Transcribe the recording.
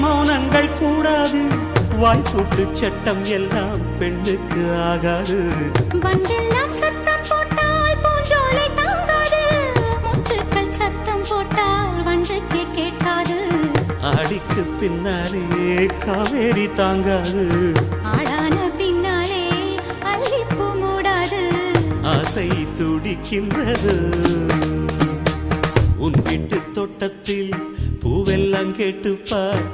மௌனங்கள் கூடாது வாய்ப்புட்டு சட்டம் எல்லாம் பெண்ணுக்கு ஆகாது வண்டெல்லாம் சத்தம் போட்டால் பூஞ்சோலை தாங்காது முட்டுக்கள் சத்தம் போட்டால் வண்டுக்கே கேட்காது ஆடிக்கு பின்னாலே காவேரி தாங்காது ஆளான பின்னாலே அல்லிப்பூ மூடாது ஆசை துடிக்கின்றது உன் வீட்டு தோட்டத்தில் பூவெல்லாம் கேட்டுப்பார்